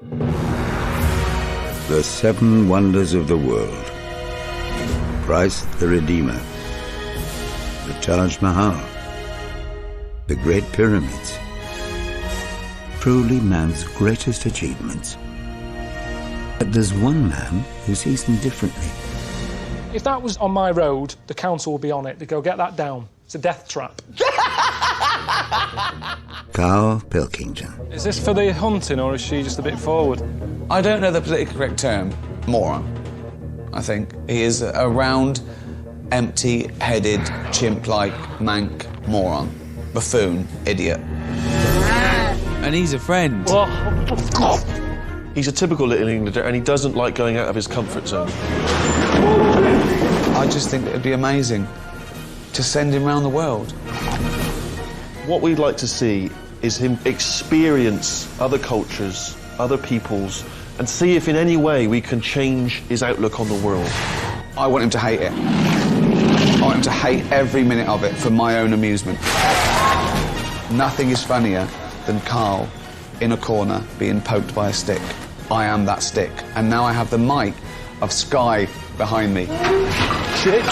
The Seven Wonders of the World. Christ the Redeemer. The Taj Mahal. The Great Pyramids. Truly man's greatest achievements. But there's one man who sees them differently. If that was on my road, the council would be on it. They'd go, get that down. It's a death trap. Carl Pilkington. Is this for the hunting, or is she just a bit forward? I don't know the politically correct term. Moron, I think. He is a round, empty-headed, chimp-like, mank moron. Buffoon, idiot. And he's a friend. He's a typical Little Englander, and he doesn't like going out of his comfort zone. I just think it'd be amazing to send him around the world. What we'd like to see is him experience other cultures, other peoples, and see if in any way we can change his outlook on the world. I want him to hate it. I want him to hate every minute of it for my own amusement. Nothing is funnier than Carl in a corner being poked by a stick. I am that stick. And now I have the might of Sky behind me. Shit!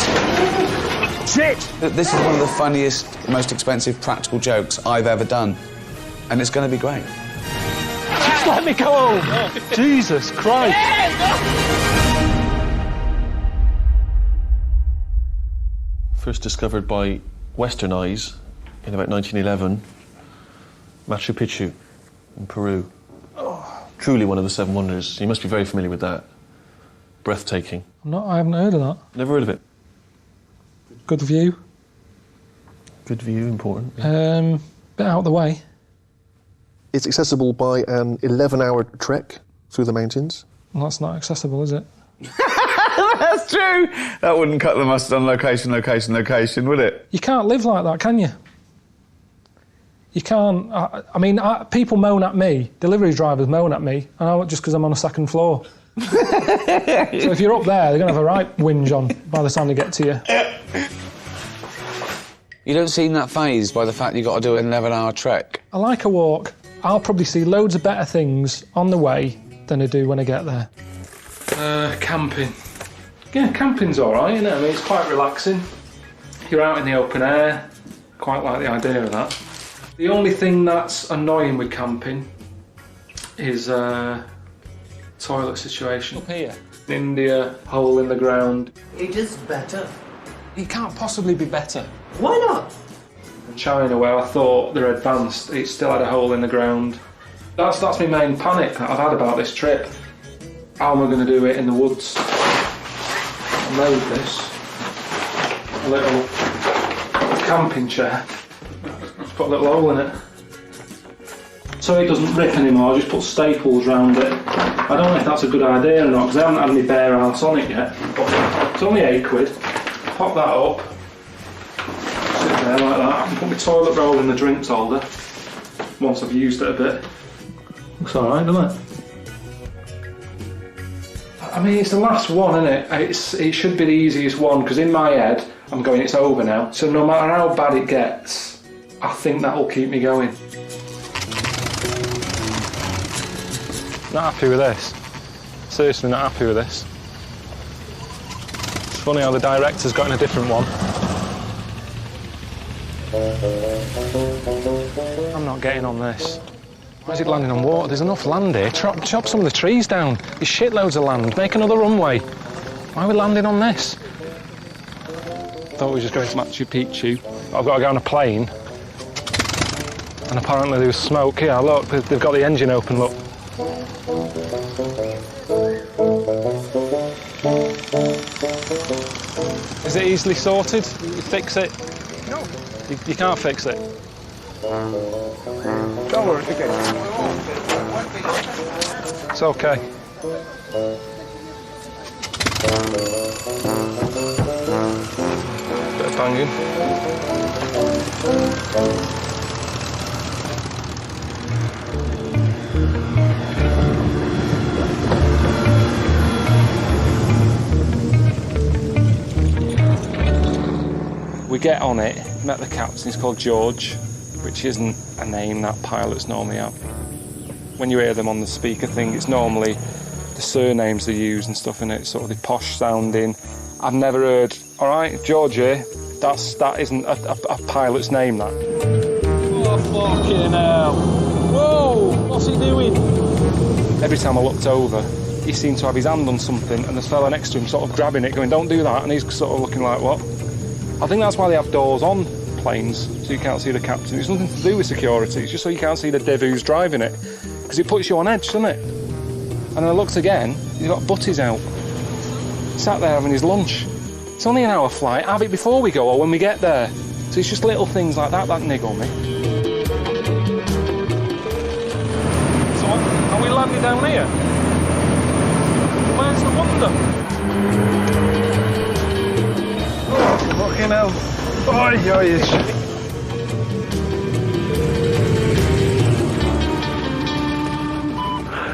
Shit! This is one of the funniest, most expensive practical jokes I've ever done. And it's going to be great. Just let me go home! Jesus Christ! First discovered by Western eyes in about 1911, Machu Picchu in Peru. Truly one of the Seven Wonders. You must be very familiar with that. Breathtaking. I haven't heard of that. Never heard of it. Good view. Good view, important. Yeah. Bit out of the way. It's accessible by an 11-hour trek through the mountains. Well, that's not accessible, is it? That's true! That wouldn't cut the mustard on location, would it? You can't live like that, can you? You can't. People moan at me, delivery drivers moan at me, just because I'm on a second floor. So if you're up there, they're going to have a right whinge on by the time they get to you. You don't seem that fazed by the fact you've got to do an 11-hour trek. I like a walk. I'll probably see loads of better things on the way than I do when I get there. Camping. Yeah, camping's all right, isn't it? I mean, it's quite relaxing. You're out in the open air. Quite like the idea of that. The only thing that's annoying with camping is toilet situation. Up here. India, hole in the ground. It is better. It can't possibly be better. Why not? In China, where I thought they're advanced, it still had a hole in the ground. That's my main panic that I've had about this trip. How am I going to do it in the woods? I made this. A little camping chair. Just put a little hole in it. So it doesn't rip anymore, I just put staples round it. I don't know if that's a good idea or not, because I haven't had any bare ass on it yet. But it's only £8. Pop that up. Sit there like that. I can put my toilet roll in the drinks holder once I've used it a bit. Looks alright, doesn't it? I mean, it's the last one, isn't it? It should be the easiest one, because in my head, I'm going, it's over now. So no matter how bad it gets, I think that'll keep me going. Not happy with this. Seriously not happy with this. It's funny how the director's got in a different one. I'm not getting on this. Why is it landing on water? There's enough land here. Chop some of the trees down. There's shitloads of land. Make another runway. Why are we landing on this? Thought we were just going to Machu Picchu. I've got to go on a plane. And apparently there was smoke. Yeah, look, they've got the engine open, look. Is it easily sorted? You fix it? No. You can't fix it? Don't worry, it's okay. Bit of banging. We get on it, met the captain, he's called George, which isn't a name that pilots normally have. when you hear them on the speaker thing, it's normally the surnames they use and stuff in it, sort of the posh sounding. I've never heard, all right, George here, that isn't a pilot's name, that. Oh, fucking hell. Whoa, what's he doing? Every time I looked over, he seemed to have his hand on something, and this fella next to him sort of grabbing it, going, don't do that, and he's sort of looking like, what? I think that's why they have doors on planes, so you can't see the captain. It's nothing to do with security, it's just so you can't see the div who's driving it, because it puts you on edge, doesn't it? And then I looked again, he's got butties out. Sat there having his lunch. It's only an hour flight, have it before we go or when we get there. So it's just little things like that niggle me. So, are we landing down here? Where's the wonder? Oh, fucking hell. Oi, oi.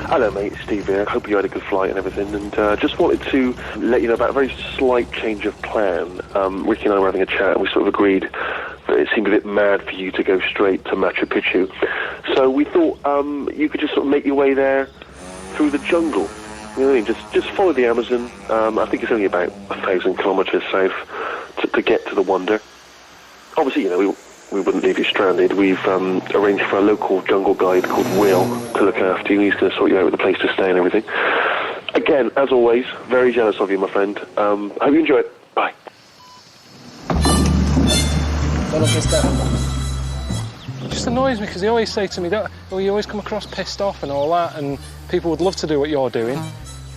Hello mate, Steve here. Hope you had a good flight and everything, and just wanted to let you know about a very slight change of plan. Ricky and I were having a chat and we sort of agreed that it seemed a bit mad for you to go straight to Machu Picchu. So we thought you could just sort of make your way there through the jungle. You know what I mean? Just follow the Amazon. I think it's only about 1,000 kilometres south to get to the wonder. Obviously, you know, we wouldn't leave you stranded. We've arranged for a local jungle guide called Will to look after you. He's going to sort you out with a place to stay and everything. Again, as always, very jealous of you, my friend. Hope you enjoy it. Bye. It just annoys me because they always say to me, you always come across pissed off and all that, and people would love to do what you're doing,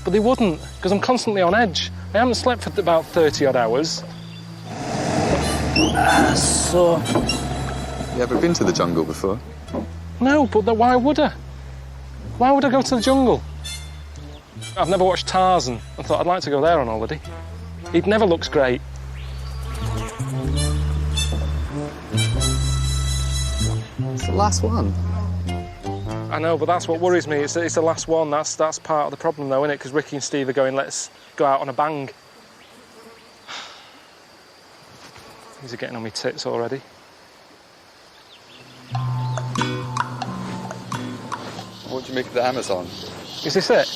but they wouldn't, because I'm constantly on edge. I haven't slept for about 30 odd hours. So... You ever been to the jungle before? No, but why would I? Why would I go to the jungle? I've never watched Tarzan and thought I'd like to go there on holiday. It never looks great. It's the last one. I know, but that's what worries me. It's the last one. That's part of the problem, though, isn't it? Because Ricky and Steve are going, let's go out on a bang. These are getting on my tits already. What do you make of the Amazon? Is this it?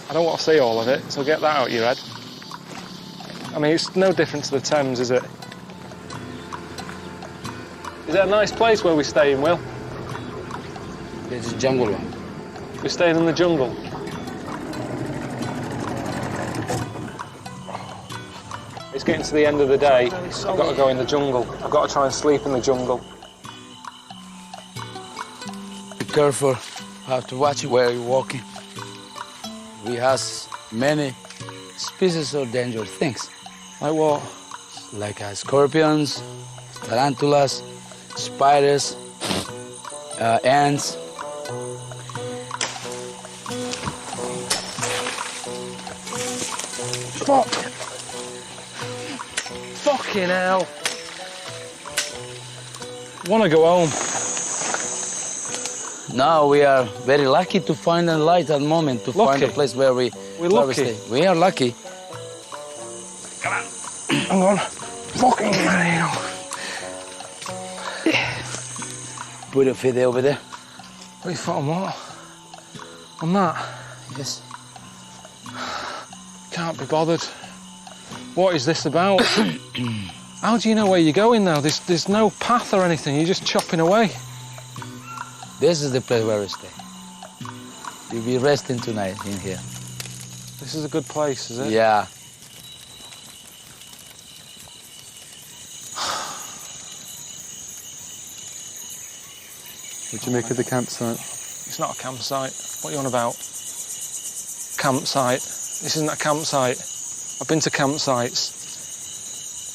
I don't want to see all of it, so get that out of your head. I mean, it's no different to the Thames, is it? Is it a nice place where we stay in, Will? It's a jungle one. We're staying in the jungle. It's getting to the end of the day. I've got to go in the jungle. I've got to try and sleep in the jungle. Be careful. You have to watch where you're walking. We have many species of dangerous things. Like what? Like scorpions, tarantulas, spiders, ants. Fuck! Fucking hell! Want to go home? Now we are very lucky to find a light at the moment, to find a place where we stay. We are lucky. Come on. Hang on. Fucking hell. Put your feet over there. Put your foot on what? On that? Yes. Can't be bothered. What is this about? How do you know where you're going now? There's no path or anything, you're just chopping away. This is the place where we stay. You'll be resting tonight in here. This is a good place, is it? Yeah. What do you make of the campsite? It's not a campsite. What are you on about? Campsite. This isn't a campsite. I've been to campsites.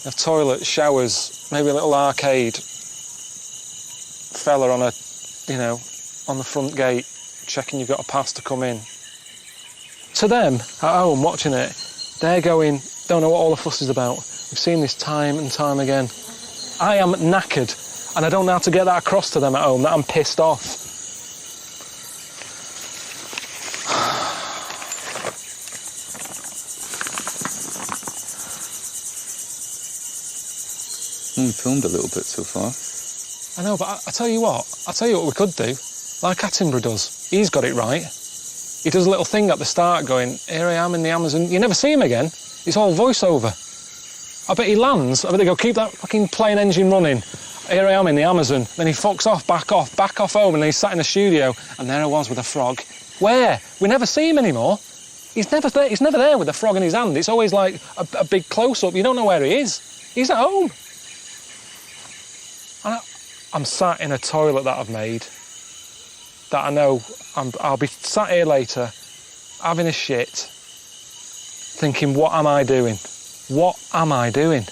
They have toilets, showers, maybe a little arcade. Fella on a, you know, on the front gate, checking you've got a pass to come in. To them, at home, watching it, they're going, don't know what all the fuss is about. We've seen this time and time again. I am knackered, and I don't know how to get that across to them at home, that I'm pissed off. Filmed a little bit so far. I know, but I tell you what we could do. like Attenborough does. He's got it right. He does a little thing at the start going, here I am in the Amazon. You never see him again. It's all voiceover. I bet he lands. I bet they go, keep that fucking plane engine running. Here I am in the Amazon. Then he fucks off, back off home, and then he's sat in the studio, and there I was with a frog. Where? We never see him anymore. He's never there with a frog in his hand. It's always like a big close-up. You don't know where he is. He's at home. And I'm sat in a toilet that I've made that I know I'll be sat here later having a shit thinking, what am I doing? What am I doing?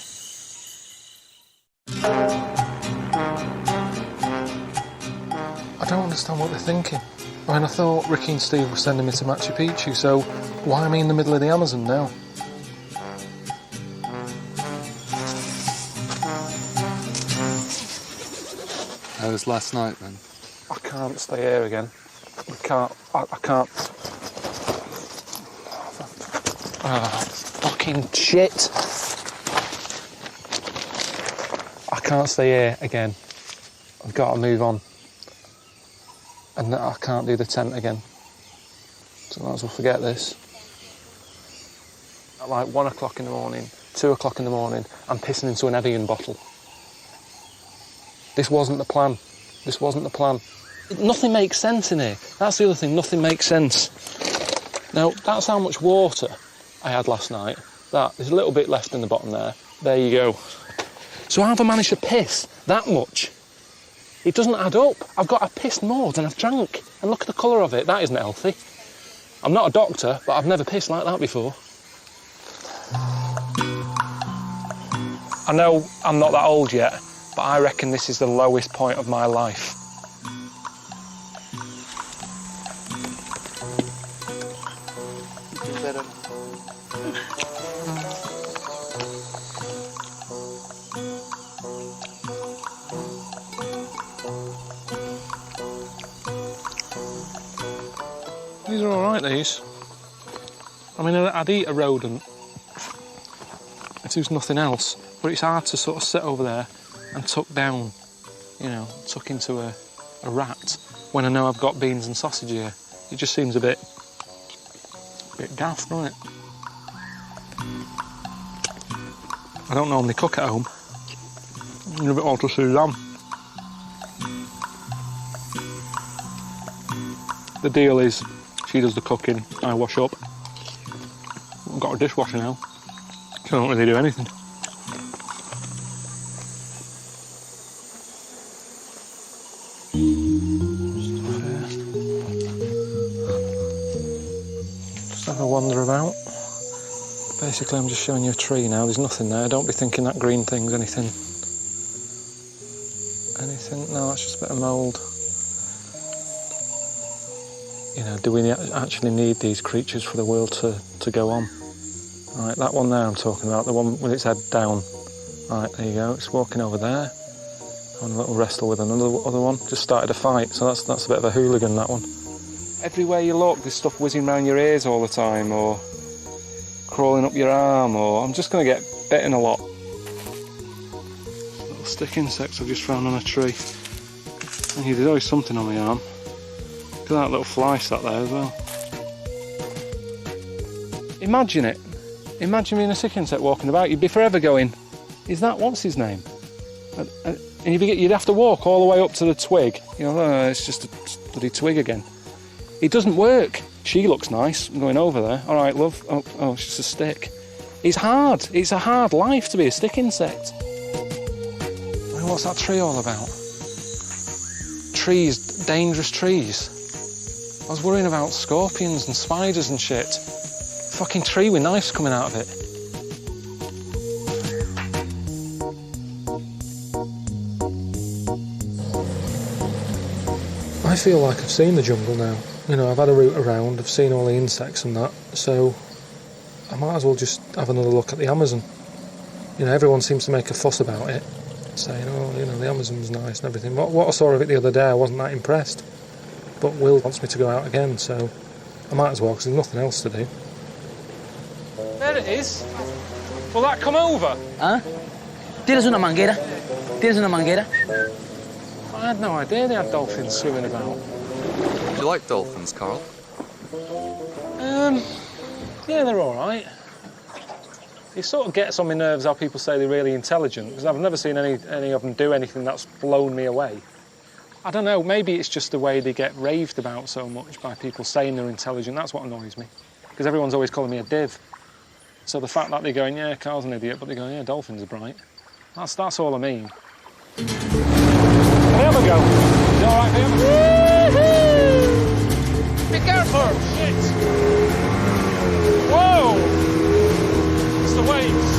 I don't understand what they're thinking. I mean, I thought Ricky and Steve were sending me to Machu Picchu, so why am I in the middle of the Amazon now? How was last night, then? I can't stay here again. I can't. Fucking shit. I can't stay here again. I've got to move on. And I can't do the tent again. So I might as well forget this. At like 1 o'clock in the morning, 2 o'clock in the morning, I'm pissing into an Evian bottle. This wasn't the plan. This wasn't the plan. Nothing makes sense in here. That's the other thing, nothing makes sense. Now, that's how much water I had last night. There's a little bit left in the bottom there. There you go. So how have I managed to piss that much? It doesn't add up. I've pissed more than I've drank. And look at the colour of it. That isn't healthy. I'm not a doctor, but I've never pissed like that before. I know I'm not that old yet, but I reckon this is the lowest point of my life. These are all right, these. I mean, I'd eat a rodent if there's nothing else, but it's hard to sort of sit over there and tuck down, you know, tuck into a rat when I know I've got beans and sausage here. It just seems a bit daft, doesn't it? I don't normally cook at home. It's a bit odd to see lamb. The deal is, she does the cooking, I wash up. I've got a dishwasher now, so I don't really do anything. Just have a wander about. Basically, I'm just showing you a tree now. There's nothing there. Don't be thinking that green thing's anything. Anything? No, it's just a bit of mould. You know, do we actually need these creatures for the world to go on? Right, that one there I'm talking about, the one with its head down. Right, there you go. It's walking over there. Having a little wrestle with another other one. Just started a fight, so that's a bit of a hooligan, that one. Everywhere you look, there's stuff whizzing around your ears all the time, or crawling up your arm, or I'm just going to get bitten a lot. Little stick insects I've just found on a tree. And there's always something on my arm. Look at that little fly sat there as well. Imagine it. Imagine being a stick insect walking about. You'd be forever going, is that, what's his name? And you'd have to walk all the way up to the twig. You know, oh, it's just a bloody twig again. It doesn't work. She looks nice. I'm going over there. All right, love. Oh, it's just a stick. It's hard. It's a hard life to be a stick insect. I mean, what's that tree all about? Trees, dangerous trees. I was worrying about scorpions and spiders and shit. Fucking tree with knives coming out of it. I feel like I've seen the jungle now. You know, I've had a route around, I've seen all the insects and that, so I might as well just have another look at the Amazon. You know, everyone seems to make a fuss about it, saying, oh, you know, the Amazon's nice and everything. What I saw of it the other day, I wasn't that impressed. But Will wants me to go out again, so I might as well, because there's nothing else to do. There it is. Will that come over? Huh? ¿Tienes una manguera? ¿Tienes una manguera? I had no idea they had dolphins swimming about. you like dolphins, Carl? Yeah, they're all right. It sort of gets on my nerves how people say they're really intelligent, because I've never seen any of them do anything that's blown me away. I don't know, maybe it's just the way they get raved about so much by people saying they're intelligent. That's what annoys me, because everyone's always calling me a div. So the fact that they're going, yeah, Carl's an idiot, but they're going, yeah, dolphins are bright. That's all I mean. Can I have a go? Is it all right for you? Be careful! Shit! Whoa! It's the waves.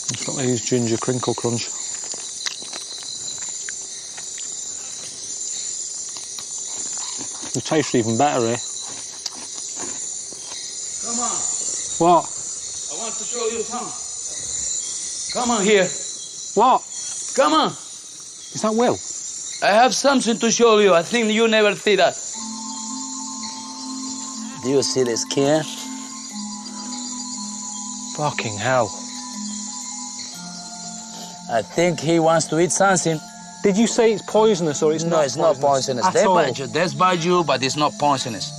Just got to use ginger crinkle crunch. It tastes even better here. Come on. What? I want to show you something. Come on here. What? Come on. Is that Will? I have something to show you. I think you never see that. Do you see the skin? Fucking hell. I think he wants to eat something. Did you say it's poisonous or it's no, not it's not poisonous. At all? They bite you, but it's not poisonous.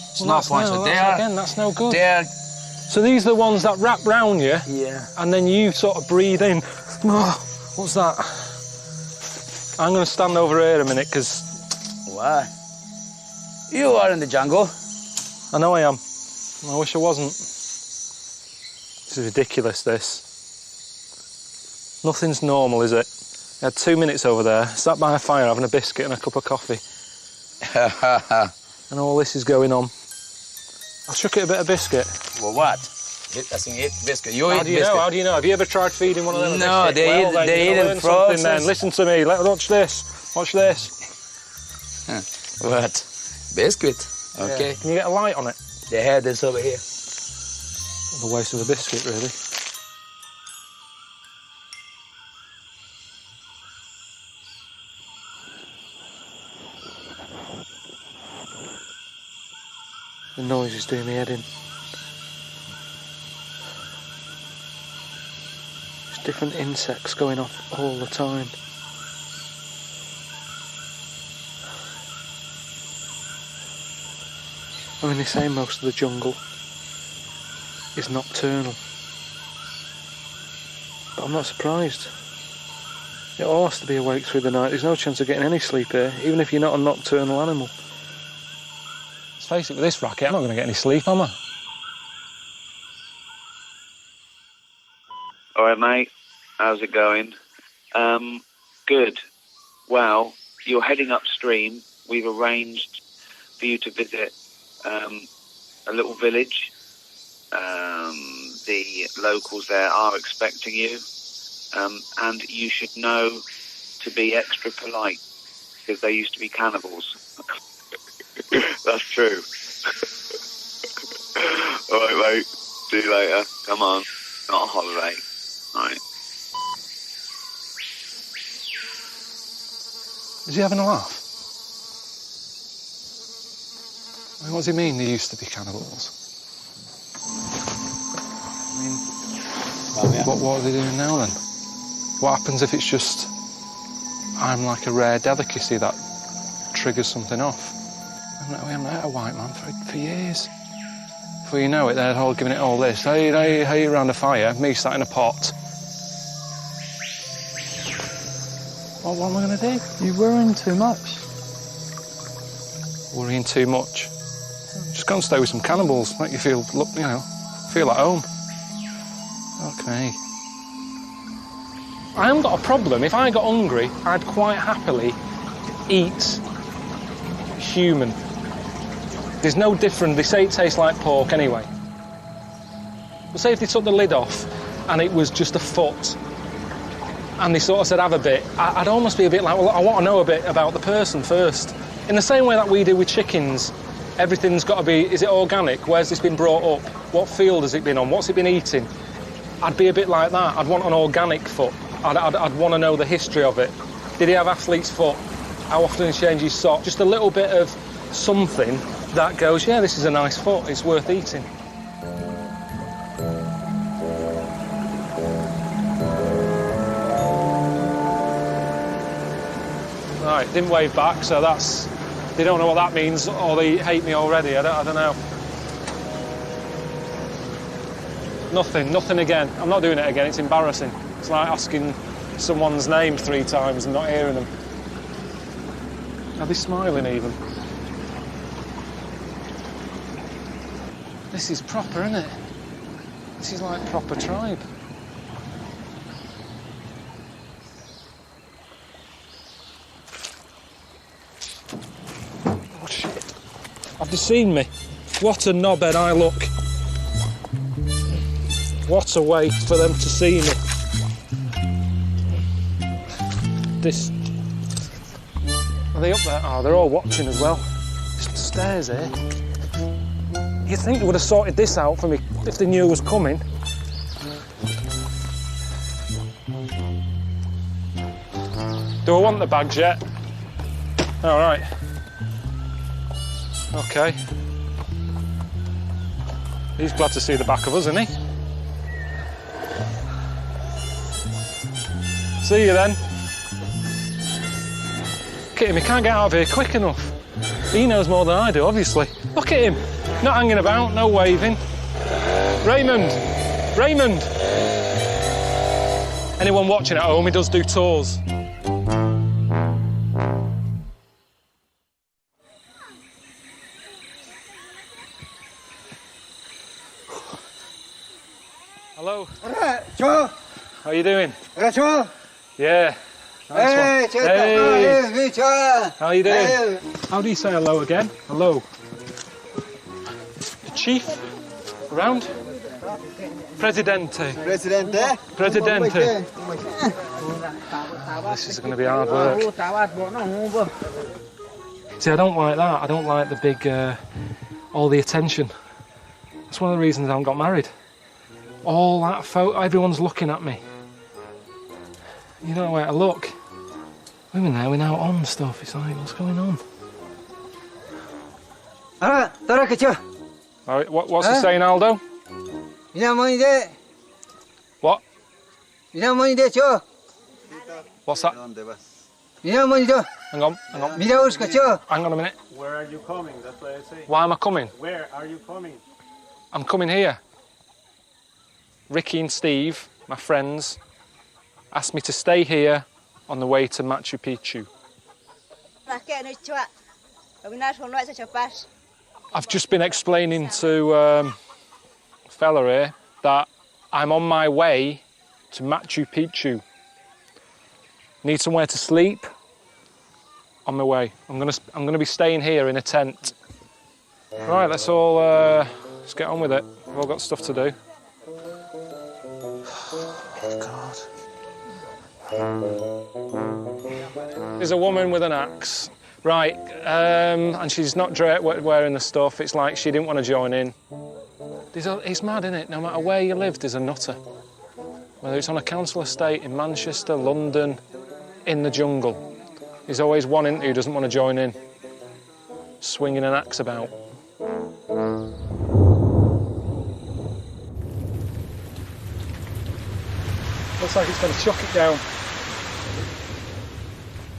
It's Well, not that's poisonous. No, They that's, are, again, that's no good. They are, So these are the ones that wrap round you? yeah. And then you sort of breathe in. Oh, what's that? I'm going to stand over here a minute, because... Why? You are in the jungle. I know I am. I wish I wasn't. This is ridiculous, this. Nothing's normal, is it? I had 2 minutes over there, sat by a fire having a biscuit and a cup of coffee. And all this is going on. I shook it a bit of biscuit. Well, what? It doesn't eat biscuit. You How eat do you biscuit. know? How do you know? Have you ever tried feeding one of them? No, a biscuit? they Well, eat- they you're eat gonna it learn something frozen. then. Listen to me. Watch this. Watch this. What? Biscuit. Okay. Yeah. Can you get a light on it? The head is over here. The waste of a biscuit, really. The noise is doing me head in. There's different insects going off all the time. I mean, they say most of the jungle is nocturnal. But I'm not surprised. It all has to be awake through the night. There's no chance of getting any sleep here, even if you're not a nocturnal animal. Let's face it, with this racket, I'm not going to get any sleep, am I? All right, mate. How's it going? Good. Well, you're heading upstream. We've arranged for you to visit a little village. The locals there are expecting you. And you should know to be extra polite, because they used to be cannibals. That's true. All right, mate. See you later. Come on. Not a holiday. All right. Is he having a laugh? I mean, what does he mean they used to be cannibals? I mean, what are they doing now then? What happens if it's just I'm like a rare delicacy that triggers something off? We haven't had a white man for years. Before you know it, they're all giving it all this. Hey, around a fire, me sat in a pot. What am I going to do? You're worrying too much. Worrying too much? Just go and stay with some cannibals, make you feel at home. Okay. I haven't got a problem. If I got hungry, I'd quite happily eat human. There's no different. They say it tastes like pork anyway. But say if they took the lid off and it was just a foot and they sort of said, have a bit, I'd almost be a bit like, well, I want to know a bit about the person first. In the same way that we do with chickens, everything's got to be, is it organic? Where's this been brought up? What field has it been on? What's it been eating? I'd be a bit like that. I'd want an organic foot. I'd want to know the history of it. Did he have athlete's foot? how often he changes socks. Just a little bit of something that goes, yeah, this is a nice foot, it's worth eating. Right, didn't wave back, so that's... They don't know what that means, or they hate me already, I don't know. Nothing again. I'm not doing it again, it's embarrassing. It's like asking someone's name 3 times and not hearing them. Are they smiling even? This is proper, isn't it? This is like proper tribe. Oh shit. Have they seen me? What a knobhead I look. What a way for them to see me. This... Are they up there? Oh, they're all watching as well. Just stairs here. You'd think they would have sorted this out for me if they knew I was coming. Do I want the bags yet? All right. Okay. He's glad to see the back of us, isn't he? See you then. Look at him, he can't get out of here quick enough. He knows more than I do, obviously. Look at him, not hanging about, no waving. Raymond! Raymond! Anyone watching at home, he does do tours. Hello. How you doing? Yeah. Nice one. Hey. How you doing? How do you say hello again? Hello. The chief? Around? Presidente. Presidente. Presidente. This is going to be hard work. See, I don't like that. I don't like the big, all the attention. That's one of the reasons I haven't got married. All that photo, everyone's looking at me. You don't know where to look. Women there, we're now on stuff. It's like, what's going on? What's he saying, Aldo? What? What's that? Hang on. Hang on a minute. Where are you coming? That's what I say. Why am I coming? Where are you coming? I'm coming here. Ricky and Steve, my friends, asked me to stay here on the way to Machu Picchu. I've just been explaining to a fella here that I'm on my way to Machu Picchu. Need somewhere to sleep. On my way. I'm gonna be staying here in a tent. Right, let's get on with it. We've all got stuff to do. God. There's a woman with an axe. Right, and she's not wearing the stuff. It's like she didn't want to join in. It's mad, isn't it? No matter where you live, there's a nutter. Whether it's on a council estate in Manchester, London, in the jungle. There's always one who doesn't want to join in. Swinging an axe about. Looks like it's going to chuck it down.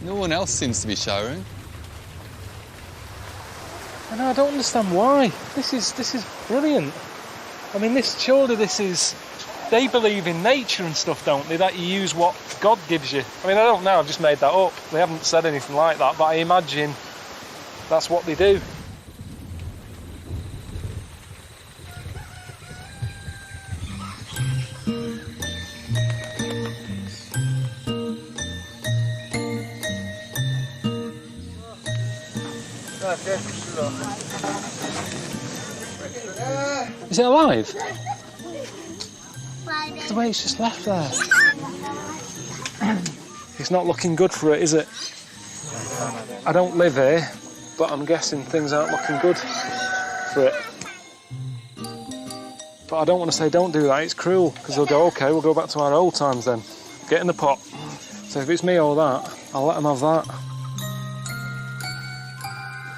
No one else seems to be showering. I know, I don't understand why. This is brilliant. I mean, they believe in nature and stuff, don't they? That you use what God gives you. I mean, I don't know, I've just made that up. They haven't said anything like that, but I imagine that's what they do. Is it alive? The way it's just left there. It's not looking good for it, is it? I don't live here, but I'm guessing things aren't looking good for it. But I don't want to say don't do that, it's cruel, because they'll go, OK, we'll go back to our old times then. Get in the pot. So if it's me or that, I'll let them have that.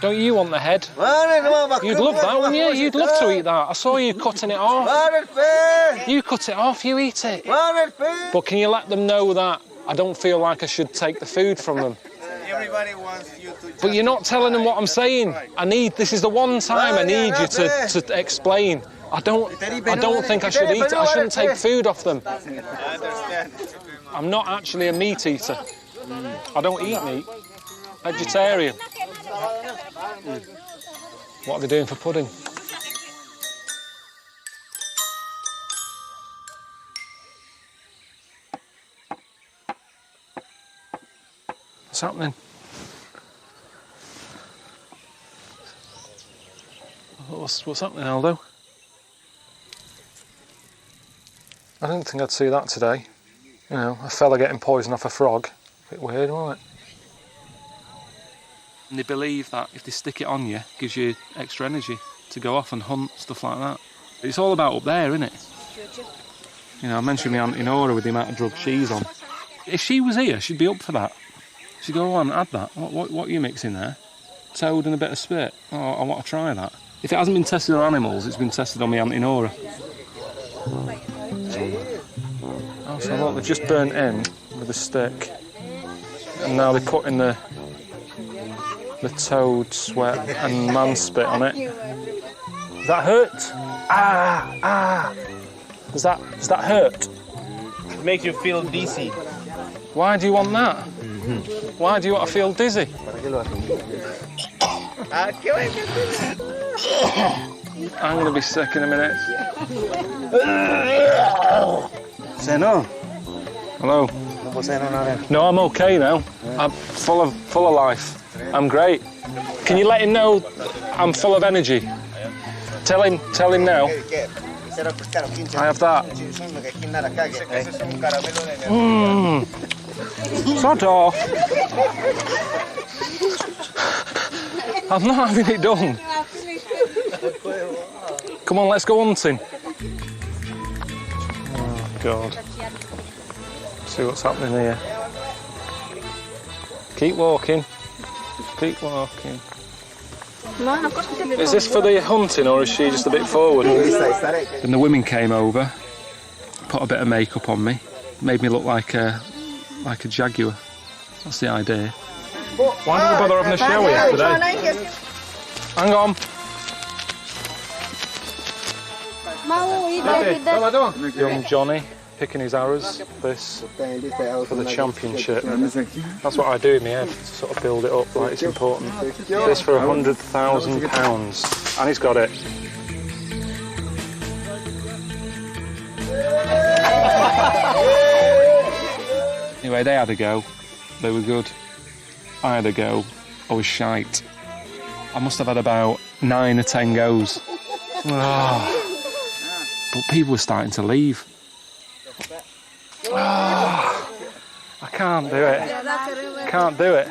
Don't you want the head? You'd love that, wouldn't you? You'd love to eat that. I saw you cutting it off. You cut it off, you eat it. But can you let them know that I don't feel like I should take the food from them? Everybody wants you to... But you're not telling them what I'm saying. This is the one time I need you to explain. I don't think I should eat it. I shouldn't take food off them. I understand. I'm not actually a meat eater. I don't eat meat. Vegetarian. What are they doing for pudding? What's happening? What's happening, Aldo? I didn't think I'd see that today. You know, a fella getting poisoned off a frog. A bit weird, wasn't it? And they believe that if they stick it on you, it gives you extra energy to go off and hunt, stuff like that. It's all about up there, isn't it? You know, I mentioned my Auntie Nora with the amount of drugs she's on. If she was here, she'd be up for that. She'd go, on, add that. What are you mixing there? Toad and a bit of spit. Oh, I want to try that. If it hasn't been tested on animals, it's been tested on my Auntie Nora. Oh, so look, they've just burnt in with a stick. And now they put in the toad sweat and man spit on it. Does that hurt? Ah! Does that hurt? It makes you feel dizzy. Why do you want that? Why do you want to feel dizzy? I'm going to be sick in a minute. Seno? Hello? No, I'm okay now. I'm full of life. I'm great. Can you let him know I'm full of energy? Tell him now. I have that. Sod off. I'm not having it done. Come on, let's go hunting. Oh, God. See what's happening here. Keep walking. Keep walking. Is this for the hunting or is she just a bit forward? And the women came over, put a bit of makeup on me, made me look like a jaguar. That's the idea. Why did we bother having a shower yesterday? Hang on. Young Johnny picking his arrows, this for the championship. That's what I do in my head, to sort of build it up like it's important. This for £100,000, and he's got it. Anyway, they had a go. They were good. I had a go. I was shite. I must have had about 9 or 10 goes. Oh. But people were starting to leave. Oh, I can't do it. Can't do it.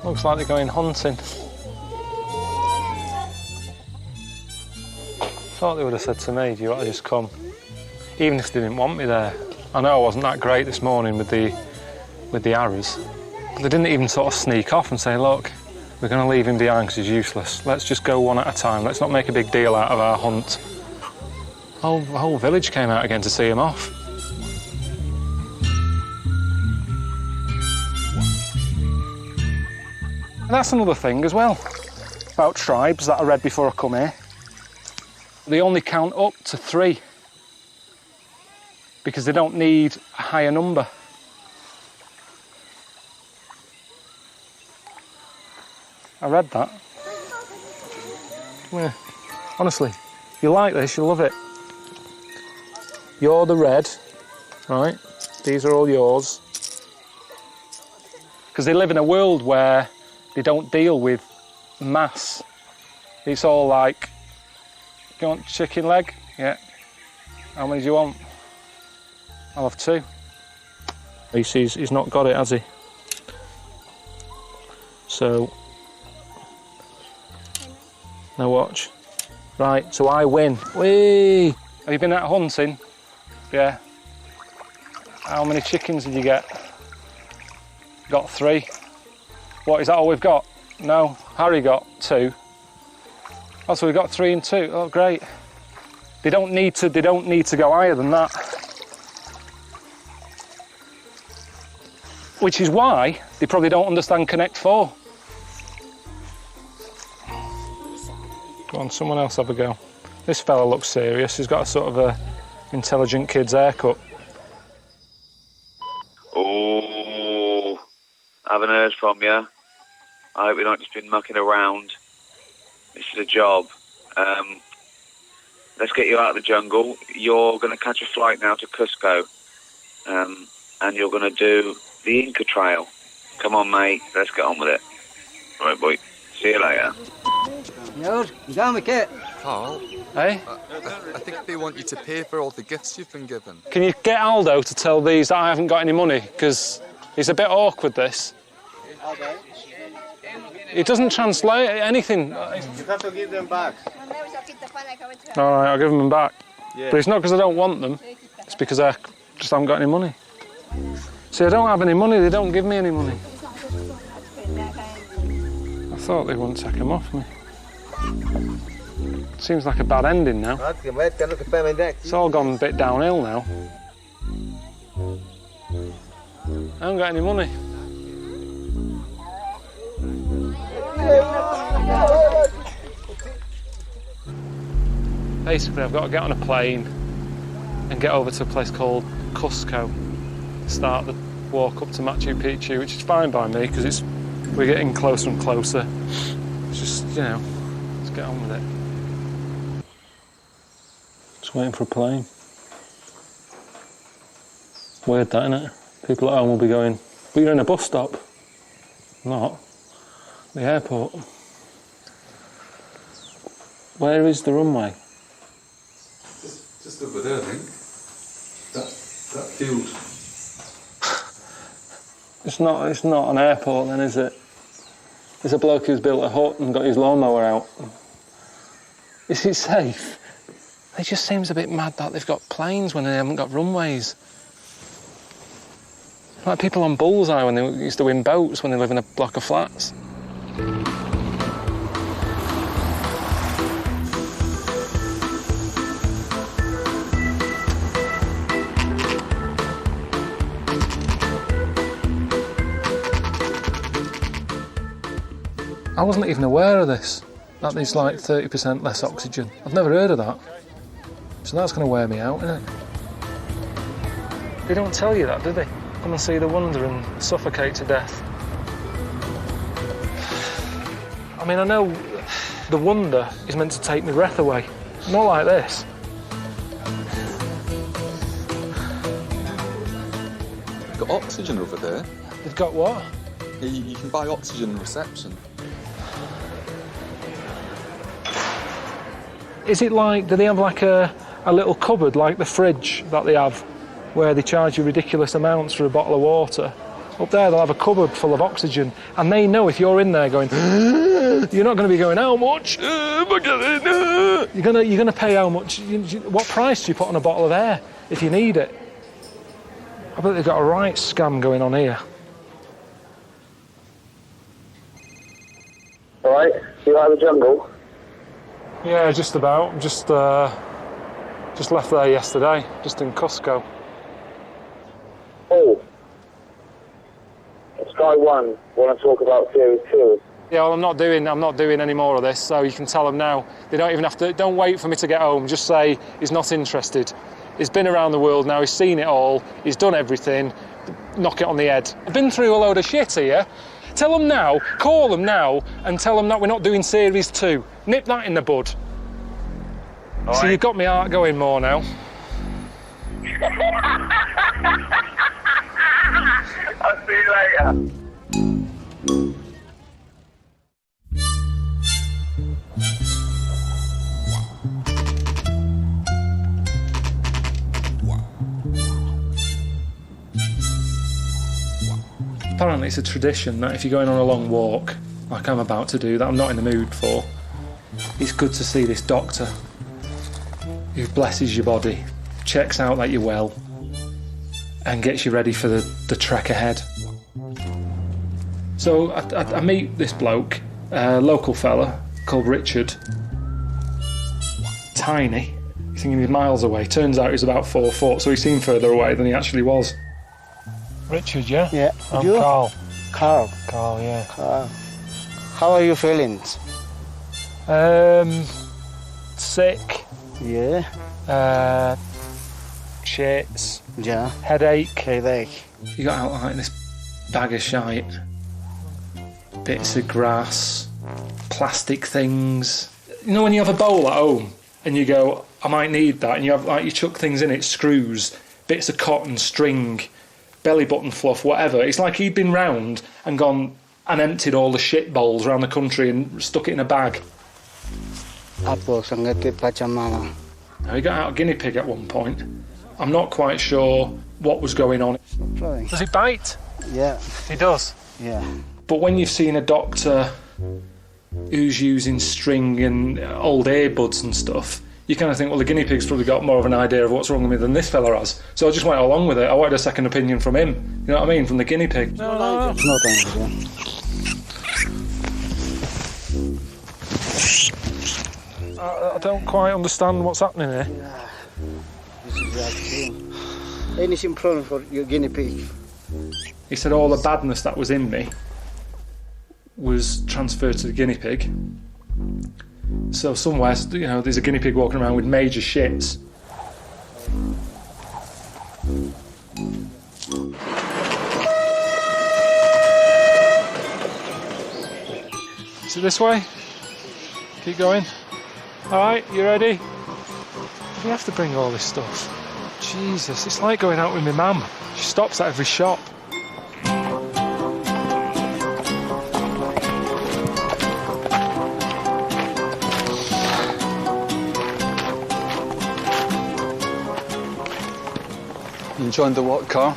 Looks like they're going hunting. Thought they would have said to me, do you want to just come? Even if they didn't want me there. I know I wasn't that great this morning with the arrows. But they didn't even sort of sneak off and say, look, we're going to leave him behind because he's useless. Let's just go one at a time. Let's not make a big deal out of our hunt. The whole village came out again to see him off. And that's another thing as well, about tribes that I read before I come here. They only count up to 3 because they don't need a higher number. I read that. Yeah. Honestly, if you like this, you'll love it. You're the red, right? These are all yours. Because they live in a world where they don't deal with mass. It's all like, you want chicken leg? Yeah. How many do you want? I'll have 2. He's not got it, has he? So, now watch. Right, so I win. Whee! Have you been out hunting? Yeah. How many chickens did you get? Got 3. What, is that all we've got? No, Harry got 2. Oh, so we've got 3 and 2. Oh, great. They don't need to go higher than that. Which is why they probably don't understand Connect 4. Go on, someone else have a go. This fella looks serious. He's got a sort of a intelligent kid's haircut. Oh, I haven't heard from you. I hope you're not just been mucking around. This is a job. Let's get you out of the jungle. You're going to catch a flight now to Cusco. And you're going to do the Inca Trail. Come on, mate. Let's get on with it. All right, boy. See you later. Carl? Hey? I think they want you to pay for all the gifts you've been given. Can you get Aldo to tell these that I haven't got any money? Because he's a bit awkward, this. He doesn't translate anything. You have to give them back. All right, I'll give them back. Yeah. But it's not because I don't want them. It's because I just haven't got any money. See, I don't have any money. They don't give me any money. I thought they wouldn't take them off me. Seems like a bad ending now. It's all gone a bit downhill now. I haven't got any money. Basically, I've got to get on a plane and get over to a place called Cusco. Start the walk up to Machu Picchu, which is fine by me because we're getting closer and closer. It's just, you know, let's get on with it. Just waiting for a plane. Weird that, isn't it? People at home will be going, but you're in a bus stop. Not. The airport. Where is the runway? Just over there, I think. That field. It's not an airport then, is it? There's a bloke who's built a hut and got his lawnmower out. Is it safe? It just seems a bit mad that they've got planes when they haven't got runways. Like people on Bullseye when they used to win boats when they live in a block of flats. I wasn't even aware of this, that there's like 30% less oxygen. I've never heard of that. So that's going to wear me out, isn't it? They don't tell you that, do they? Come and see the wonder and suffocate to death. I mean, I know the wonder is meant to take my breath away. Not like this. They've got oxygen over there. They've got what? You can buy oxygen in reception. Is it like, do they have like a little cupboard like the fridge that they have where they charge you ridiculous amounts for a bottle of water? Up there they'll have a cupboard full of oxygen and they know if you're in there going, you're not going to be going, how much? You're going to pay how much? What price do you put on a bottle of air if you need it? I bet they've got a right scam going on here. All right, you like the jungle? Yeah, just about. Just left there yesterday, just in Cusco. Oh. Sky One want to talk about Series 2. Yeah, well, I'm not doing any more of this, so you can tell them now. They don't even have to, don't wait for me to get home, just say he's not interested. He's been around the world now, he's seen it all, he's done everything, knock it on the head. I've been through a load of shit here. Tell them now, call them now, and tell them that we're not doing Series 2. Nip that in the bud. All so right. you've got my heart going more now. I'll see you later. Apparently it's a tradition that if you're going on a long walk, like I'm about to do, that I'm not in the mood for, it's good to see this doctor. who blesses your body, checks out that you're well, and gets you ready for the trek ahead. So I meet this bloke, a local fella called Richard. Tiny. You're thinking he's miles away. Turns out he's about 4 foot, so he seemed further away than he actually was. Richard, yeah? Yeah. I'm You? Carl. Carl. Carl, yeah. Carl. How are you feeling? Sick. Yeah. Shits. Yeah. Headache. Headache. You got out like this bag of shite. Bits of grass. Plastic things. You know when you have a bowl at home and you go, I might need that, and you have like you chuck things in it, screws, bits of cotton, string, belly button fluff, whatever. It's like he'd been round and gone and emptied all the shit bowls around the country and stuck it in a bag. Now, he got out a guinea pig at one point. I'm not quite sure what was going on. Does it bite? Yeah. It does? Yeah. But when you've seen a doctor who's using string and old earbuds and stuff, you kind of think, well, the guinea pig's probably got more of an idea of what's wrong with me than this fella has. So I just went along with it. I wanted a second opinion from him. You know what I mean? From the guinea pig. No. No thanks. I don't quite understand what's happening here. Yeah. This is vaccine. Anything problem for your guinea pig? He said all the badness that was in me was transferred to the guinea pig. So somewhere, you know, there's a guinea pig walking around with major shits. Is it this way? Keep going. All right, you ready? We have to bring all this stuff. Jesus, it's like going out with my mum. She stops at every shop. Enjoying the what, Carl?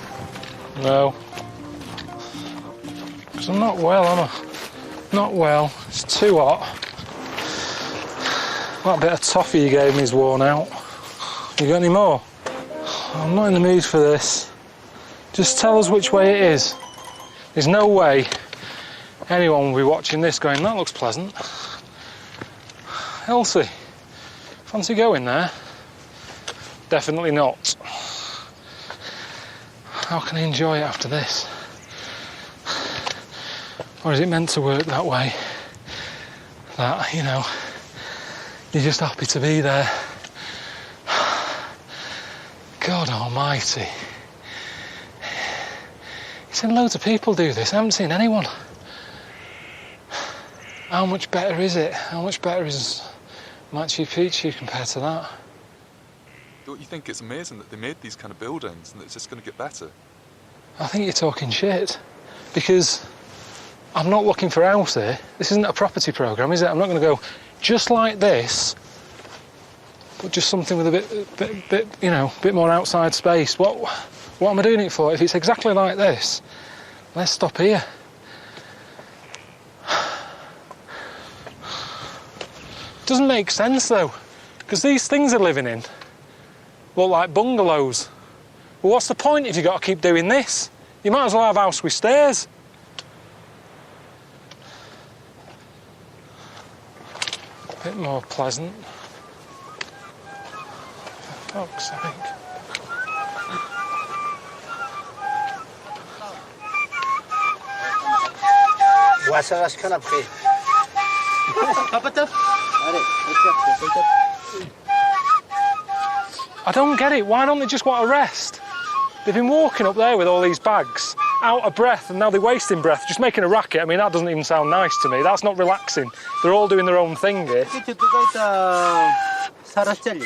No. Because I'm not well, am I? Not well. It's too hot. That bit of toffee you gave me is worn out. You got any more? I'm not in the mood for this. Just tell us which way it is. There's no way anyone will be watching this going, that looks pleasant. Elsie, fancy going there? Definitely not. How can I enjoy it after this? Or is it meant to work that way? That, you know, you're just happy to be there. God almighty. You've seen loads of people do this. I haven't seen anyone. How much better is it? How much better is Machu Picchu compared to that? Don't you think it's amazing that they made these kind of buildings and that it's just going to get better? I think you're talking shit. Because I'm not looking for a house here. This isn't a property programme, is it? I'm not going to go just like this, but just something with a bit, you know, bit more outside space. What am I doing it for? If it's exactly like this, let's stop here. Doesn't make sense though, because these things are living in look like bungalows. Well, what's the point if you've got to keep doing this? You might as well have a house with stairs. A bit more pleasant. For fuck's sake. I don't get it. Why don't they just want to rest? They've been walking up there with all these bags, out of breath, and now they're wasting breath, just making a racket. I mean, that doesn't even sound nice to me. That's not relaxing. They're all doing their own thing here. I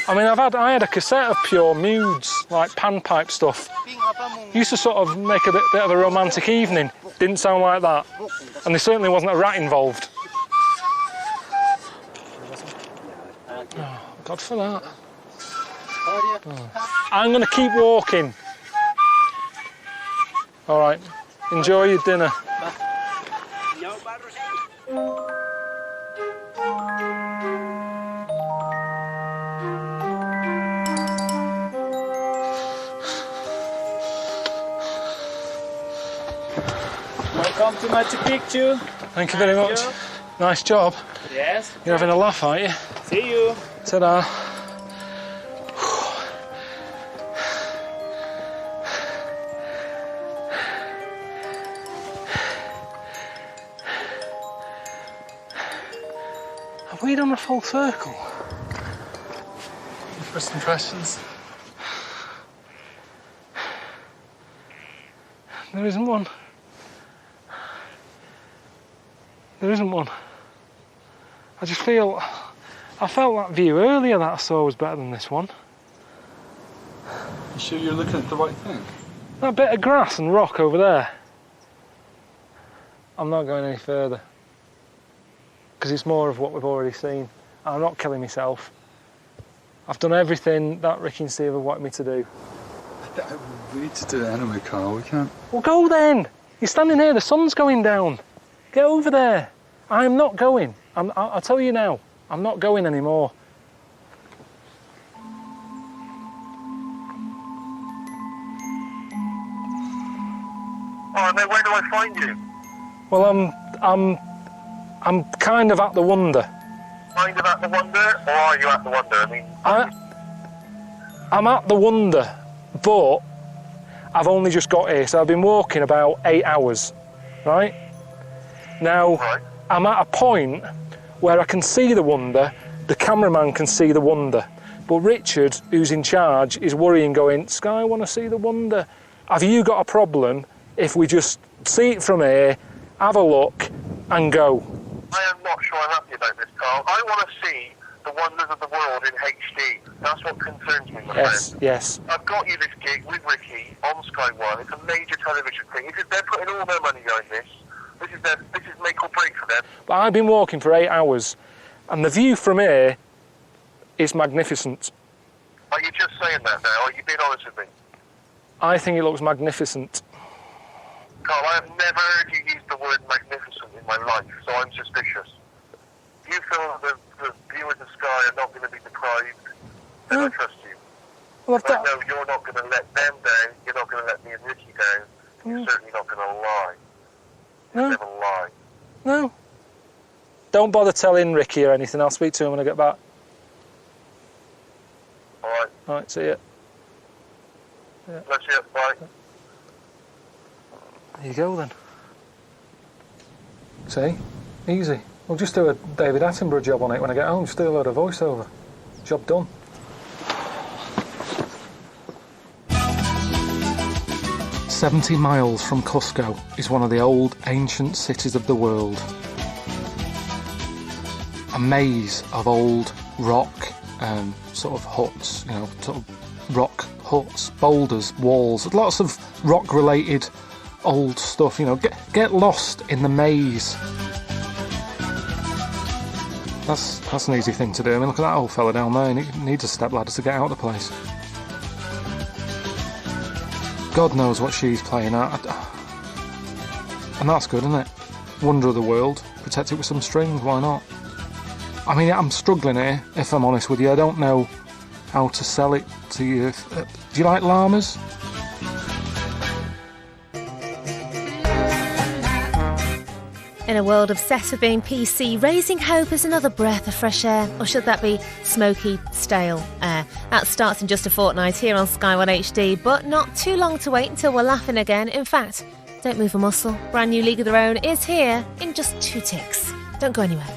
mean, I had a cassette of pure moods, like panpipe stuff. Used to sort of make a bit of a romantic evening. Didn't sound like that. And there certainly wasn't a rat involved. Oh, God for that. Oh. I'm going to keep walking. All right, enjoy your dinner. Come to Machu Picchu. Thank you very much. Nice job. Yes. You're having a laugh, aren't you? See you. Ta-da. Have we done a full circle? First impressions? There isn't one. There isn't one. I just feel... I felt that view earlier that I saw was better than this one. You sure you're looking at the right thing? That bit of grass and rock over there. I'm not going any further. Because it's more of what we've already seen. I'm not killing myself. I've done everything that Ricky and Steve have wanted me to do. We need to do it anyway, Carl. We can't... Well, go then! You're standing here, the sun's going down. Get over there. I'm not going. I'll tell you now, I'm not going anymore. Oh, no, where do I find you? Well, I'm kind of at the wonder. Kind of at the wonder, or are you at the wonder? I mean... I'm at the wonder, but I've only just got here, so I've been walking about 8 hours, right? Now, I'm at a point where I can see the wonder, the cameraman can see the wonder, but Richard, who's in charge, is worrying, going, Sky, I want to see the wonder. Have you got a problem if we just see it from here, have a look, and go? I am not sure I'm happy about this, Carl. I want to see the wonders of the world in HD. That's what concerns me, my friend. Yes. I've got you this gig with Ricky on Sky One. It's a major television thing. They're putting all their money behind this. This is make or break for them. But I've been walking for 8 hours, and the view from here is magnificent. Are you just saying that now? Are you being honest with me? I think it looks magnificent. Carl, I have never heard you use the word magnificent in my life, so I'm suspicious. Do you feel that the view of the sky are not going to be deprived? Then I trust you. Well, I know you're not going to let them down, you're not going to let me and Ricky down, you're certainly not going to lie. No. Never lie. No. Don't bother telling Ricky or anything. I'll speak to him when I get back. All right. All right, see you. Yeah. Bless you. Bye. There you go, then. See? Easy. We'll just do a David Attenborough job on it when I get home. Just do a load of voiceover. Job done. "70 miles from Cusco is one of the old ancient cities of the world. A maze of old rock sort of huts, you know, sort of rock huts, boulders, walls, lots of rock-related old stuff, you know. Get lost in the maze. That's an easy thing to do. I mean, look at that old fella down there. He needs a stepladder to get out of the place. God knows what she's playing at. And that's good, isn't it? Wonder of the world. Protect it with some strings, why not? I mean, I'm struggling here, if I'm honest with you. I don't know how to sell it to you. Do you like llamas? In a world obsessed with being PC, raising hope is another breath of fresh air, or should that be smoky, stale air? That starts in just a fortnight here on Sky One HD, but not too long to wait until we're laughing again. In fact, don't move a muscle. Brand new League of Their Own is here in just 2 ticks. Don't go anywhere.